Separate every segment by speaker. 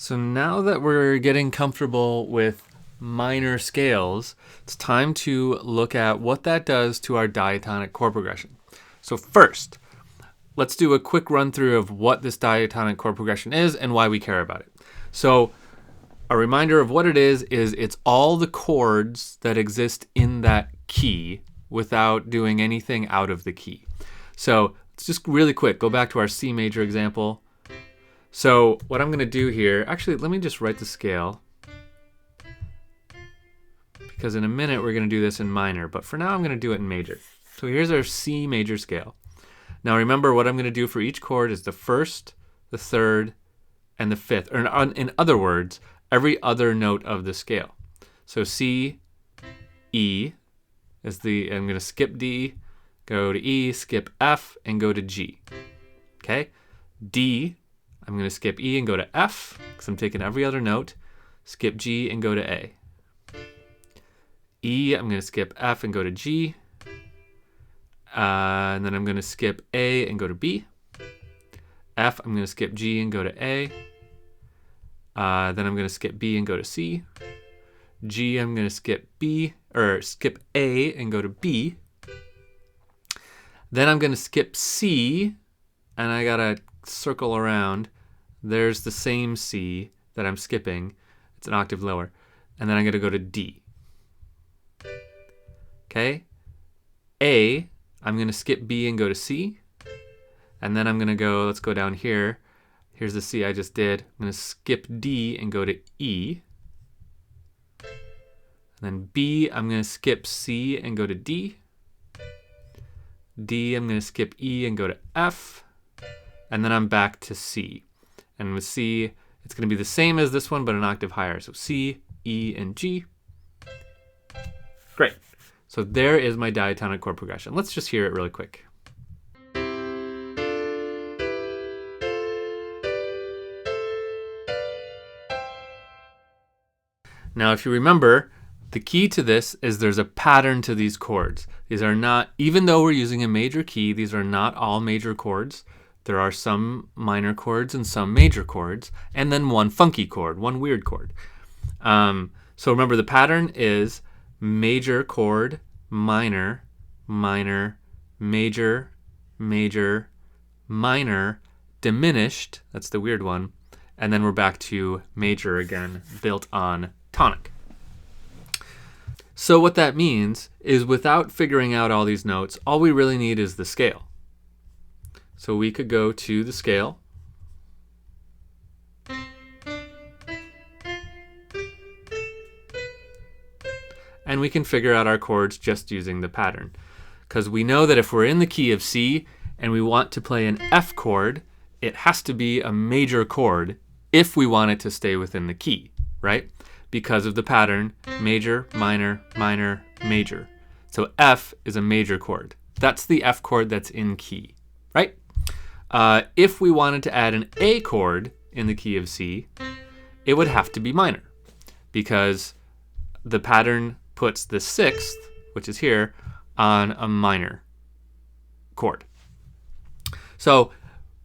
Speaker 1: So now that we're getting comfortable with minor scales, it's time to look at what that does to our diatonic chord progression. So first, let's do a quick run through of what this diatonic chord progression is and why we care about it. So a reminder of what it is it's all the chords that exist in that key without doing anything out of the key. So let's just really quick go back to our C major example. So what I'm going to do here, actually let me just write the scale, because in a minute we're going to do this in minor, but for now I'm going to do it in major. So here's our C major scale. Now remember, what I'm going to do for each chord is the first, the third, and the fifth, or in other words, every other note of the scale. So C, E is I'm going to skip D, go to E, skip F, and go to G. Okay? D, I'm going to skip E and go to F, because I'm taking every other note, skip G and go to A. E, I'm going to skip F and go to G, and then I'm going to skip A and go to B. F, I'm going to skip G and go to A. Then I'm going to skip B and go to C. G, I'm going to skip A and go to B. Then I'm going to skip C, and I got to circle around. There's the same C that I'm skipping. It's an octave lower. And then I'm going to go to D. Okay? A, I'm going to skip B and go to C. And then I'm going to go, let's go down here. Here's the C I just did. I'm going to skip D and go to E. And then B, I'm going to skip C and go to D. D, I'm going to skip E and go to F. And then I'm back to C. And with C, it's going to be the same as this one, but an octave higher. So C, E, and G. Great. So there is my diatonic chord progression. Let's just hear it really quick. Now, if you remember, the key to this is there's a pattern to these chords. These are not, even though we're using a major key, these are not all major chords. There are some minor chords and some major chords, and then one funky chord, one weird chord. So remember, the pattern is major chord, minor, minor, major, major, minor, diminished, that's the weird one, and then we're back to major again, built on tonic. So what that means is, without figuring out all these notes, all we really need is the scale. So we could go to the scale, and we can figure out our chords just using the pattern. Because we know that if we're in the key of C and we want to play an F chord, it has to be a major chord if we want it to stay within the key, right? Because of the pattern, major, minor, minor, major. So F is a major chord. That's the F chord that's in key, right? If we wanted to add an A chord in the key of C, it would have to be minor, because the pattern puts the sixth, which is here, on a minor chord. So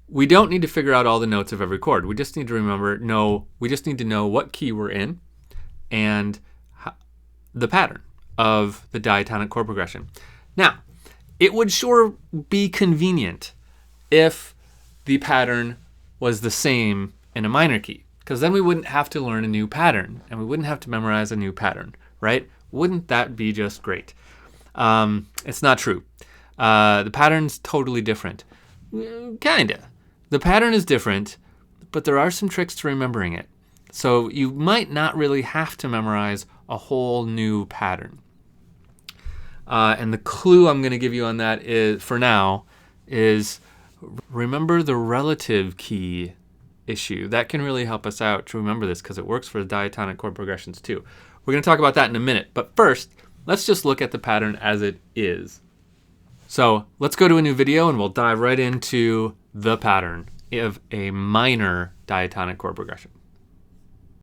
Speaker 1: we don't need to figure out all the notes of every chord. We just need to we just need to know what key we're in and the pattern of the diatonic chord progression. Now, it would sure be convenient if the pattern was the same in a minor key, because then we wouldn't have to learn a new pattern and we wouldn't have to memorize a new pattern, right? Wouldn't that be just great? It's not true. The pattern's totally different. Kinda. The pattern is different, but there are some tricks to remembering it. So you might not really have to memorize a whole new pattern. And the clue I'm going to give you on that is, for now, is remember the relative key issue. That can really help us out to remember this, because it works for the diatonic chord progressions too. We're going to talk about that in a minute, but first, let's just look at the pattern as it is. So let's go to a new video and we'll dive right into the pattern of a minor diatonic chord progression.